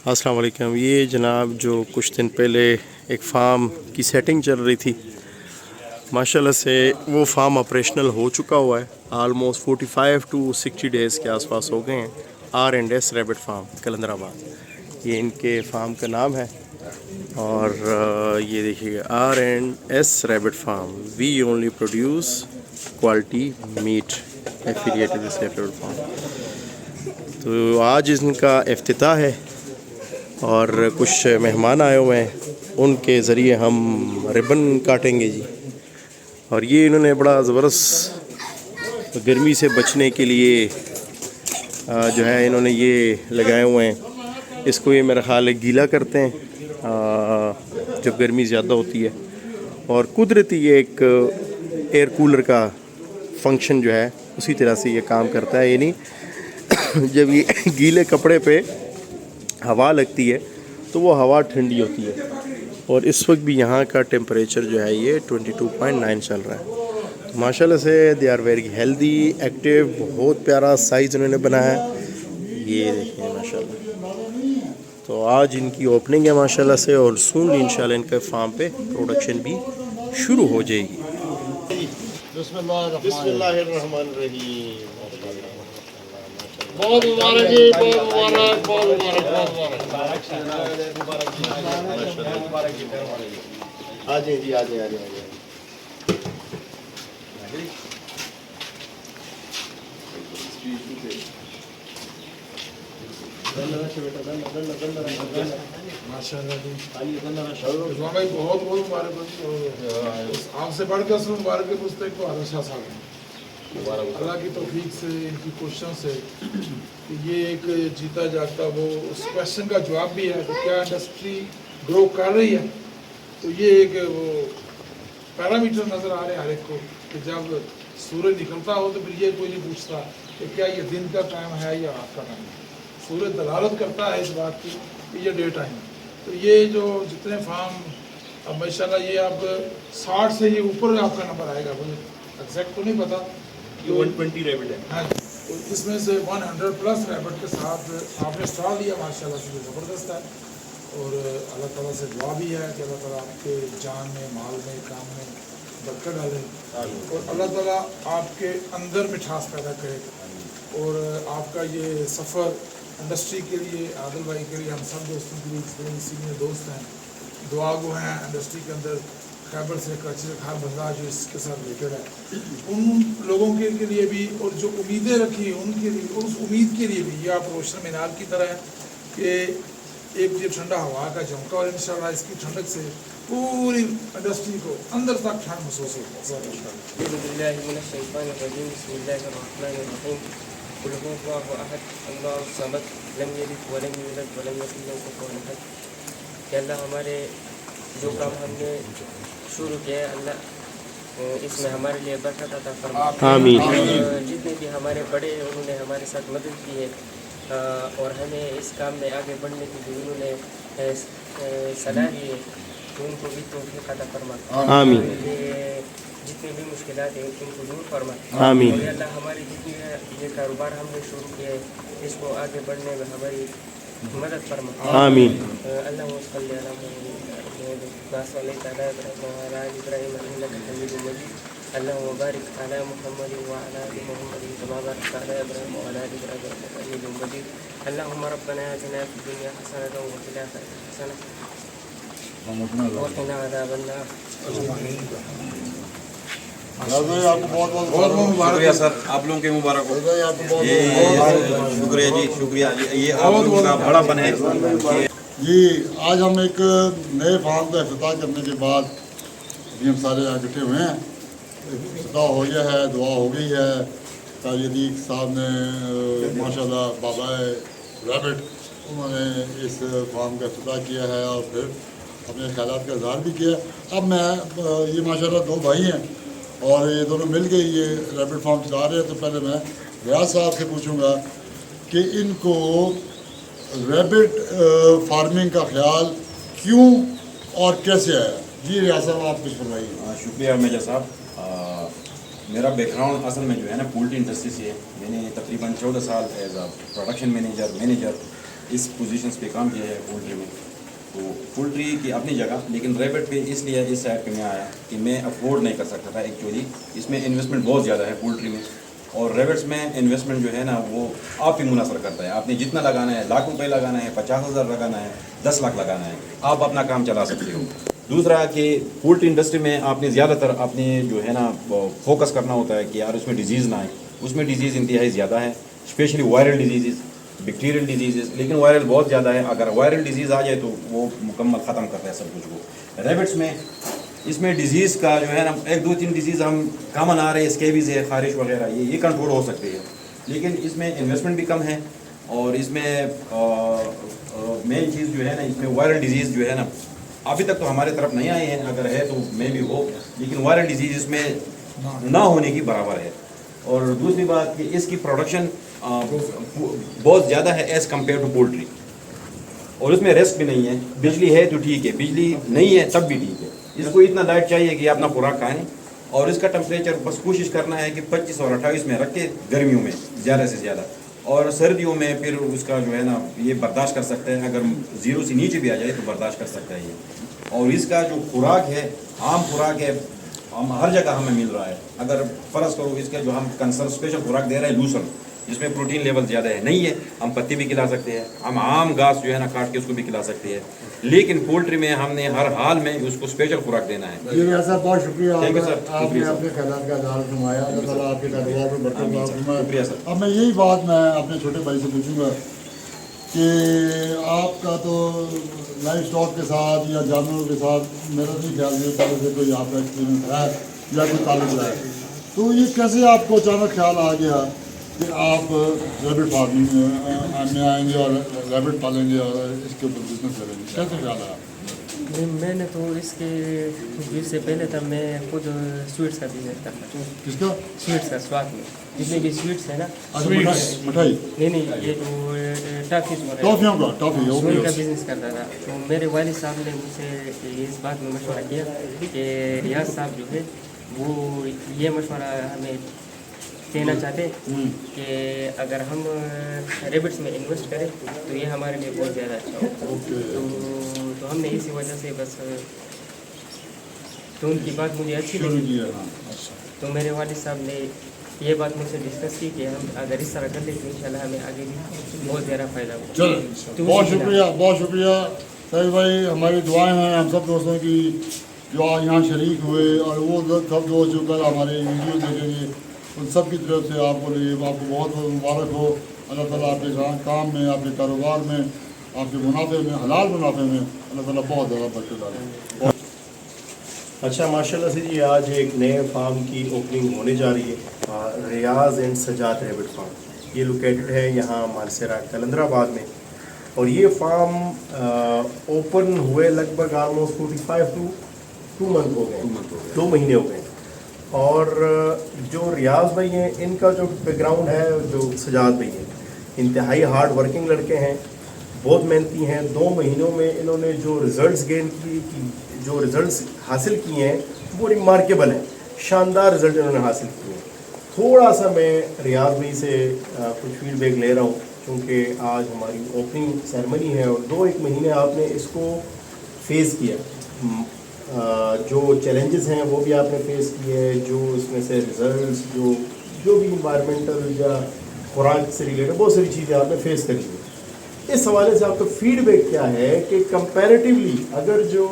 السلام علیکم. یہ جناب جو کچھ دن پہلے ایک فارم کی سیٹنگ چل رہی تھی، ماشاءاللہ سے وہ فارم آپریشنل ہو چکا ہوا ہے. آلموسٹ 45 to 60 ڈیز کے آس پاس ہو گئے ہیں. R&S ریبٹ فارم کلندر آباد، یہ ان کے فارم کا نام ہے. اور یہ دیکھیے R&S rabbit farm, we only produce quality meat, affiliated this rabbit farm. تو آج ان کا افتتاح ہے اور کچھ مہمان آئے ہوئے ہیں، ان کے ذریعے ہم ربن کاٹیں گے جی. اور یہ انہوں نے بڑا زبردست گرمی سے بچنے کے لیے جو ہے انہوں نے یہ لگائے ہوئے ہیں. اس کو یہ میرا خیال ہے گیلا کرتے ہیں جب گرمی زیادہ ہوتی ہے، اور قدرتی یہ ایک ایئر کولر کا فنکشن جو ہے اسی طرح سے یہ کام کرتا ہے. یعنی جب یہ گیلے کپڑے پہ ہوا لگتی ہے تو وہ ہوا ٹھنڈی ہوتی ہے. اور اس وقت بھی یہاں کا ٹیمپریچر جو ہے یہ 22.9 چل رہا ہے. تو ماشاءاللہ سے they are very healthy active. بہت پیارا سائز انہوں نے بنایا ہے، یہ دیکھیں ماشاءاللہ. تو آج ان کی اوپننگ ہے ماشاءاللہ سے، اور سون انشاءاللہ ان کے فارم پہ پروڈکشن بھی شروع ہو جائے گی. بسم اللہ الرحمن الرحیم. بہت مبارک جی، بہت مبارک، بہت مبارک. آ جائیں جی، آ جائیں، آ جائیں، آ جائیں. بھائی بہت بہت مبارک. آپ سے بڑھ کر اس میں مبارک کے مستحق تو عادل شاہ صاحب ہیں. اللہ کی توفیق سے، ان کی کوششوں سے کہ یہ ایک جیتا جاگتا وہ اس کویشچن کا جواب بھی ہے کہ کیا انڈسٹری گرو کر رہی ہے. تو یہ ایک وہ پیرامیٹر نظر آ رہے ہیں ہر ایک کو کہ جب سورج نکلتا ہو تو پھر یہ کوئی نہیں پوچھتا کہ کیا یہ دن کا ٹائم ہے یا رات کا ٹائم ہے. سورج دلالت کرتا ہے اس بات کی کہ یہ ڈے ٹائم ہے. تو یہ جو جتنے فارم اب ماشاءاللہ یہ اب 60 سے یہ اوپر آپ کا نمبر آئے گا، مجھے ایگزیکٹ تو نہیں پتا. 120 ریبٹ ہے. ہاں جی، تو اس میں سے 100+ ریبٹ کے ساتھ آپ نے اسٹال لیا ماشاءاللہ سے، یہ زبردست ہے. اور اللہ تعالیٰ سے دعا بھی ہے کہ اللہ تعالیٰ آپ کے جان میں، مال میں، کام میں برکت ڈالے، اور اللہ تعالیٰ آپ کے اندر مٹھاس پیدا کرے. اور آپ کا یہ سفر انڈسٹری کے لیے، عادل بھائی کے لیے، ہم سب دوستوں کے لیے بڑے سینئر دوست ہیں، دعا گو ہیں انڈسٹری کے اندر. خیبر سے کراچی سے ہر بندہ جو اس کے ساتھ ریلیٹڈ ہے، ان لوگوں کے لیے بھی، اور جو امیدیں رکھی ان کے لیے، اور اس امید کے لیے بھی یہ آپ روشن مینار کی طرح ہے کہ ایک یہ ٹھنڈا ہوا کا جھونکا، اور انشاءاللہ اس کی ٹھنڈک سے پوری انڈسٹری کو اندر تک ٹھنڈ محسوس ہوگی. أعوذ بالله من الشيطان الرجيم. بسم الله الرحمن الرحيم. قل هو الله أحد الله الصمد لم يلد ولم يولد ولم يكن له كفوا أحد. کہ اللہ ہمارے جو کام ہم نے شروع کیا ہے، اللہ اس میں ہمارے لیے برکت عطا فرما. آمین. جتنے بھی ہمارے بڑے ہیں انہوں نے ہمارے ساتھ مدد کی ہے، اور ہمیں اس کام میں آگے بڑھنے کی جو انہوں نے صلاح دی ہے، ان کو بھی توفیق عطا فرما. آمین. یہ جتنی بھی مشکلات ہیں ان کو دور فرما. آمین. اور اللہ ہماری جتنی یہ کاروبار ہم نے شروع کیا ہے اس کو آگے بڑھنے میں ہماری مدد فرما. آمین. اللہم صلی علی محمد ما صلیت علی ابراہیم وعلی آل ابراہیم انک حمید مجید. اللہم بارک علی محمد وعلی آل محمد کما بارکت علی ابراہیم وعلی آل ابراہیم انک حمید مجید. اللہم ربنا آتنا فی الدنیا حسنۃ وفی الآخرۃ حسنۃ وقنا عذاب النار. آپ کو بہت بہت مبارک. شکریہ سر، آپ لوگوں کے مبارک ہو. آپ کو بہت شکریہ جی، شکریہ جی. یہ آپ لوگوں کا بڑا بن ہے. جی. آج ہم ایک نئے فارم کا افتتاح کرنے کے بعد ابھی ہم سارے اکٹھے ہوئے ہیں. افتتاح ہو گیا ہے، دعا ہو گئی ہے. قاری عتیق صاحب نے ماشاءاللہ بابا ریبٹ انہوں نے اس فارم کا افتتاح کیا ہے اور پھر اپنے خیالات کا اظہار بھی کیا. اب میں یہ ماشاءاللہ دو بھائی ہیں اور یہ دونوں مل کے یہ ریبٹ فارم چلا رہے ہیں. تو پہلے میں ریاض صاحب سے پوچھوں گا کہ ان کو ریبٹ فارمنگ کا خیال کیوں اور کیسے آیا. جی ریاض صاحب آپ کچھ فرمائیے. شکریہ میجر صاحب. میرا بیک گراؤنڈ اصل میں جو ہے نا پولٹری انڈسٹری سے ہے. میں نے تقریباً 14 سال ایز اے پروڈکشن مینیجر इस पोजीशंस पे काम किया है पोल्ट्री में। तो पोल्ट्री की अपनी जगह, लेकिन रैबिट पे इसलिए इस साइड पे मैं आया कि मैं अफोर्ड नहीं कर सकता था एक्चुअली। इसमें इन्वेस्टमेंट बहुत ज़्यादा है पोल्ट्री में, और रैबिट्स में इन्वेस्टमेंट जो है ना वो आप ही मुनासर करता है। आपने जितना लगाना है, लाख रुपए लगाना है, 50,000 लगाना है, 10 लाख लगाना है, आप अपना काम चला सकते हो। दूसरा कि पोल्ट्री इंडस्ट्री में आपने ज़्यादातर अपने जो है ना फोकस करना होता है कि यार उसमें डिजीज़ ना आए। उसमें डिजीज़ इंतहाई ज़्यादा है, specially viral disease, bacterial disease, लेकिन वायरल बहुत ज़्यादा है। अगर वायरल डिजीज़ आ जाए तो वो मुकम्मल ख़त्म करता है सब कुछ को। रैबिट्स में इसमें डिजीज़ का जो है ना 1-2-3 डिजीज़ हम कॉमन आ रहे हैं, स्केबीज़ है, खारिश वगैरह, ये कंट्रोल हो सकती है, लेकिन इसमें इन्वेस्टमेंट भी कम है। और इसमें मेन चीज़ जो है ना, इसमें वायरल डिजीज़ जो है ना अभी तक तो हमारे तरफ नहीं आए हैं, अगर है तो मे भी हो, लेकिन वायरल डिजीज़ इसमें ना होने की बराबर है। और दूसरी बात कि इसकी प्रोडक्शन बहुत ज़्यादा है एज़ कम्पेयर टू पोल्ट्री, और उसमें रिस्क भी नहीं है। बिजली है तो ठीक है, बिजली नहीं है तब भी ठीक है। इसको इतना लाइट चाहिए कि अपना खुराक खाएं, और इसका टेम्परेचर बस कोशिश करना है कि 25 और 28 में रखे गर्मियों में ज़्यादा से ज़्यादा, और सर्दियों में फिर उसका जो है ना ये बर्दाश्त कर सकते हैं। अगर 0 से नीचे भी आ जाए तो बर्दाश्त कर सकता है ये। और इसका जो खुराक है, आम खुराक है, हम हर जगह हमें मिल रहा है। अगर फ़र्ज़ करो इसका जो हम कंसर्न स्पेशल खुराक दे रहे हैं लूसन, जिसमें प्रोटीन लेवल ज़्यादा है, नहीं है, हम पत्ती भी खिला सकते हैं, हम आम घास जो है ना काट के उसको भी खिला सकते हैं, लेकिन पोल्ट्री में हमने हर हाल में उसको स्पेशल खुराक देना है। जी रियाज साहब, बहुत शुक्रिया, Thank you, sir. आपने शुक्रिया, अपने ख्यालात का इज़हार फरमाया। अल्लाह ताला आपके कारोबार में बरकत आमीन, अता sir. फरमाए। शुक्रिया, sir. अब मैं यही बात मैं अपने छोटे भाई से पूछूंगा कि आपका तो लाइफ स्टॉक के साथ या जानवरों के साथ मेरा नहीं ख्याल ये तरह से कोई आपका एक्सपीरियंस है या कोई ताल्लुक है, तो ये कैसे आपको अचानक ख्याल आ गया कि आप रैबिट फार्मिंग में आएंगे और रैबिट पालेंगे और इसके ऊपर बिजनेस करेंगे, कैसे ख्याल आया? मैंने तो इसके से पहले था मैं खुद स्वीट्स का बिजनेस करता था। किसका? स्वीट्स का, स्वाद में जितने भी स्वीट्स है ना, अच्छा, मिठाई नहीं ये तो टॉफीज वगैरह, टॉफियों का, टॉफी उनका ओके। बिजनेस करता था। तो मेरे वालिद साहब ने मुझसे इस बात में मशवरा किया कि रियाज साहब जो है वो ये मशवरा हमें देना चाहते कि अगर हम रैबिट्स में इन्वेस्ट करें तो ये हमारे लिए बहुत ज़्यादा अच्छा हो। तो हमने इसी वजह से बस, तो उनकी बात मुझे अच्छी शुरू लगी। किया। हाँ, अच्छा। तो मेरे वालिद साहब ने ये बात मुझसे डिस्कस की कि हम अगर इस तरह कर लें तो इंशाल्लाह हमें आगे भी बहुत ज़्यादा फ़ायदा होगा। चलो, तो बहुत उसी के शुक्रिया, बहुत शुक्रिया सही भाई। हमारी दुआएं हैं हम सब दोस्तों की जो आज यहाँ शरीक हुए, और वो सब दोस्त जो कल हमारे वीडियो देखेंगे, उन सब की तरफ से आपको बहुत बहुत मुबारक हो। अल्लाह ताला आपके काम में, आपके कारोबार में, आपके मुनाफे में, हलाल मुनाफे में अल्लाह ताला बहुत ज़्यादा बरकत डाले। अच्छा, माशाल्लाह से जी आज एक नए फार्म की ओपनिंग होने जा रही है, रियाज एंड सजाद रैबिट फार्म। ये लोकेटेड है यहाँ मानसरा कलंदराबाद में, और ये फार्म ओपन हुए लगभग ऑलमोस्ट 45 टू 2 मंथ हो गए, 2 महीने हो गए। और जो रियाज भाई हैं, इनका जो बैकग्राउंड है, जो सजाद भाई हैं, इंतहाई हार्ड वर्किंग लड़के हैं, बहुत मेहनती हैं। 2 महीनों में इन्होंने जो रिज़ल्ट्स गेन जो रिज़ल्ट्स हासिल किए हैं वो रिमार्केबल है, शानदार रिज़ल्ट इन्होंने हासिल किए हैं। थोड़ा सा मैं रियाज भाई से कुछ फीडबैक ले रहा हूँ, क्योंकि आज हमारी ओपनिंग सेरेमनी है और 2-1 महीने आपने इसको फेस किया। जो चैलेंजेस हैं वो भी आपने फेस किए, जो इसमें से रिजल्ट्स जो भी इन्वायरमेंटल या खुराक से रिलेटेड बहुत सारी चीज़ें आपने फेस करी है। इस हवाले से आपका फीडबैक क्या है कि कंपैरेटिवली अगर जो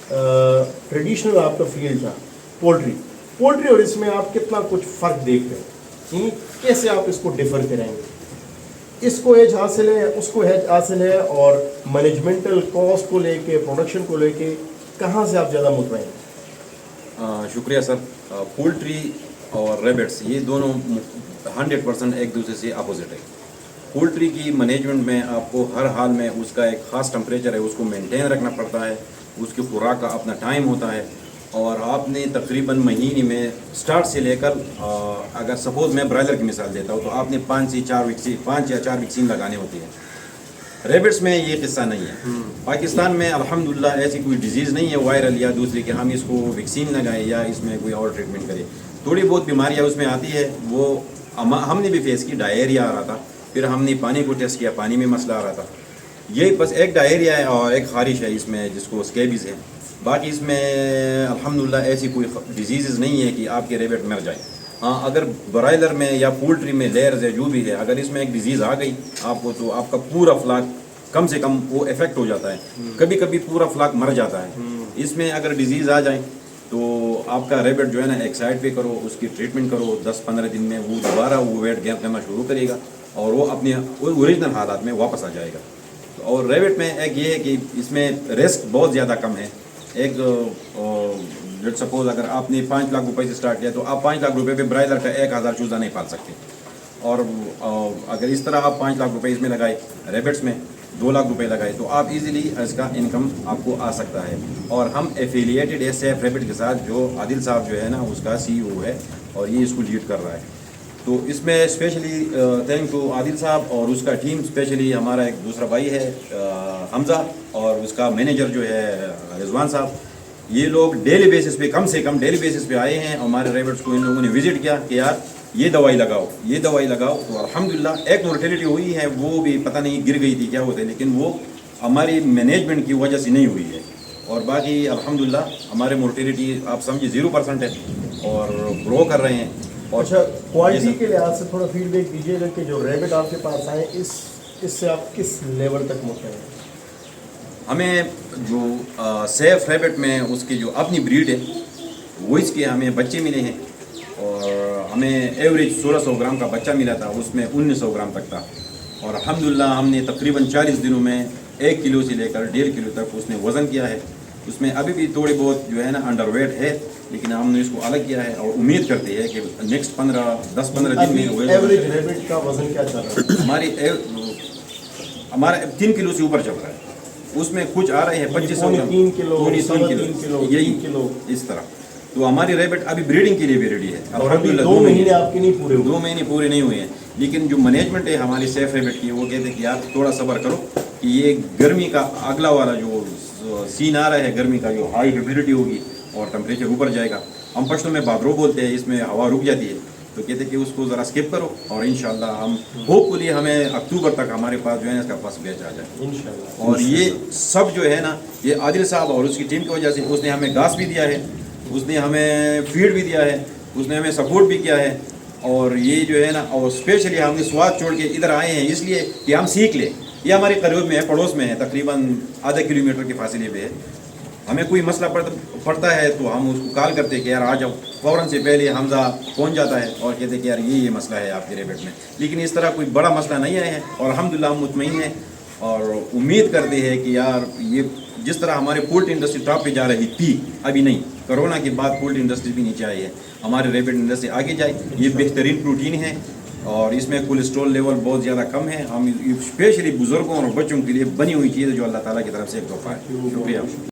ट्रेडिशनल आपका फील्ड था पोल्ट्री और इसमें आप कितना कुछ फ़र्क देख रहे हैं, कैसे आप इसको डिफ़र करेंगे? इसको एज हासिल है, उसको एज हासिल है, और मैनेजमेंटल कॉस्ट को लेके, प्रोडक्शन को लेके कहाँ से आप ज़्यादा मुतमईन हैं? शुक्रिया सर। पोल्ट्री और रैबिट्स ये दोनों 100% एक दूसरे से अपोजिट है। पोल्ट्री की मैनेजमेंट में आपको हर हाल में उसका एक ख़ास टेम्परेचर है, उसको मेंटेन रखना पड़ता है, उसकी खुराक का अपना टाइम होता है, और आपने तकरीबन महीने में स्टार्ट से लेकर अगर सपोज़ मैं ब्रायलर की मिसाल देता हूँ तो आपने 5 या 4 वैक्सीन लगाने होती है। रैबिट्स में ये किस्सा नहीं है। पाकिस्तान में अल्हम्दुलिल्लाह ऐसी कोई डिजीज़ नहीं है वायरल या दूसरी कि हम इसको वैक्सीन लगाएं या इसमें कोई और ट्रीटमेंट करें। थोड़ी बहुत बीमारियाँ उसमें आती है, वो हमने भी फेस की। डायरिया आ रहा था, फिर हमने पानी को टेस्ट किया, पानी में मसला आ रहा था, यही बस एक डायरिया है और एक खारिश है इसमें जिसको स्केबीज़ है, बाकी इसमें अल्हम्दुलिल्लाह ऐसी कोई डिजीज़ नहीं है कि आपके रेबिट मर जाए। हाँ, अगर ब्रॉयलर में या पोल्ट्री में लेयर्स है जो भी है, अगर इसमें एक डिजीज़ आ गई आपको तो आपका पूरा फ्लाक कम से कम वो इफेक्ट हो जाता है, कभी कभी पूरा फ्लाक मर जाता है। इसमें अगर डिजीज़ आ जाए तो आपका रेबिट जो है ना एक साइड पे करो, उसकी ट्रीटमेंट करो, 10-15 दिन में वो दोबारा वो वेट गेन करना शुरू करेगा और वो अपने ओरिजिनल हालात में वापस आ जाएगा। और रेबिट में एक ये है कि इसमें रिस्क बहुत ज़्यादा कम है। एक लेट्स सपोज अगर आपने 5 लाख रुपए से स्टार्ट किया तो आप 5 लाख रुपए पे ब्रायलर का 1000 चूज़ा नहीं पाल सकते। और अगर इस तरह आप 5 लाख रुपए इसमें लगाए, रेबिट्स में 2 लाख रुपए लगाए, तो आप इजीली इसका इनकम आपको आ सकता है। और हम एफिलिएटेड है सेफ रेबिट के साथ, जो आदिल साहब जो है ना उसका CEO है और ये इसको लीड कर रहा है। तो इसमें स्पेशली थैंक टू आदिल साहब और उसका टीम, स्पेशली हमारा एक दूसरा भाई है हमज़ा और उसका मैनेजर जो है रिजवान साहब, ये लोग डेली बेसिस पे कम से कम डेली बेसिस पे आए हैं। हमारे रेबिट्स को इन लोगों ने विजिट किया कि यार ये दवाई लगाओ, ये दवाई लगाओ। तो अल्हम्दुलिल्लाह एक मोर्टेलिटी हुई है, वो भी पता नहीं गिर गई थी क्या होता है, लेकिन वो हमारी मैनेजमेंट की वजह से नहीं हुई है। और बाकी अल्हम्दुलिल्लाह हमारे मोर्टेलिटी आप समझिए 0% है और ग्रो कर रहे हैं। और अच्छा, क्वालिटी के लिहाज से थोड़ा फीडबैक दीजिएगा कि जो रेबिट आपके पास आए इससे आप किस लेवल तक मुतमईन हैं? हमें जो सेफ रेबिट में उसकी जो अपनी ब्रीड है वो इसके हमें बच्चे मिले हैं और हमें एवरेज 1600 ग्राम का बच्चा मिला था, उसमें 1900 ग्राम तक था। और अल्हम्दुलिल्लाह हमने तकरीबन 40 दिनों में 1 किलो से लेकर 1.5 किलो तक उसने वज़न किया है। उसमें अभी भी थोड़ी बहुत जो है ना अंडरवेट है, लेकिन हमने इसको अलग किया है और उम्मीद करते हैं कि नेक्स्ट 10-15 दिन में एवरेज रेबिट का वजन क्या चल रहा है? हमारा 3 किलो से ऊपर चल रहा है। उसमें कुछ आ रहे हैं 2500 ग्राम, 3 किलो, 3 किलो, यही किलो इस तरह। तो हमारी रेबिट अभी ब्रीडिंग के लिए भी रेडी है। और अभी 2 महीने आपके नहीं पूरे हुए? 2 महीने पूरे नहीं हुए हैं, लेकिन जो मैनेजमेंट है हमारी सेफ रेबिट की वो कहते हैं कि यार थोड़ा सब्र करो कि ये गर्मी का अगला वाला जो सीन आ रहा है, गर्मी का जो हाई ह्यूमिडिटी होगी और टेम्परेचर ऊपर जाएगा, हम पश्तो में बादरो बोलते हैं, इसमें हवा रुक जाती है, तो कहते हैं कि उसको ज़रा स्किप करो और इंशाल्लाह हम होपफुली हमें अक्टूबर तक हमारे पास जो है इसका फर्स्ट बैच आ जाए इंशाल्लाह। और ये सब जो है ना ये आदिल साहब और उसकी टीम की वजह से, उसने हमें घास भी दिया है, उसने हमें फीड भी दिया है, उसने हमें सपोर्ट भी किया है। और ये जो है ना, और स्पेशली हमने स्वाद छोड़ के इधर आए हैं इसलिए कि हम सीख लें। ये हमारे करीब में है, पड़ोस में है, तकरीबन आधा किलोमीटर के फासले पे है। हमें कोई मसला पड़ता है तो हम उसको कॉल करते हैं कि यार आ जाओ, फ़ौरन से पहले हमज़ा पहुंच जाता है और कहते हैं कि यार ये मसला है आपके रेबिट में। लेकिन इस तरह कोई बड़ा मसला नहीं आया है और अल्हम्दुलिल्लाह हम मुतमईन हैं और उम्मीद करते हैं कि यार ये जिस तरह हमारे पोल्ट्री इंडस्ट्री टॉप पे जा रही थी, अभी नहीं, कोरोना के बाद पोल्ट्री इंडस्ट्री भी नीचे आई है, हमारे रेबिट इंडस्ट्री आगे जाए। ये बेहतरीन प्रोटीन है और इसमें कोलेस्ट्रॉल लेवल बहुत ज़्यादा कम है। हम स्पेशली बुज़ुर्गों और बच्चों के लिए बनी हुई चीज़ है जो अल्लाह ताला की तरफ से एक तोहफा है। शुक्रिया।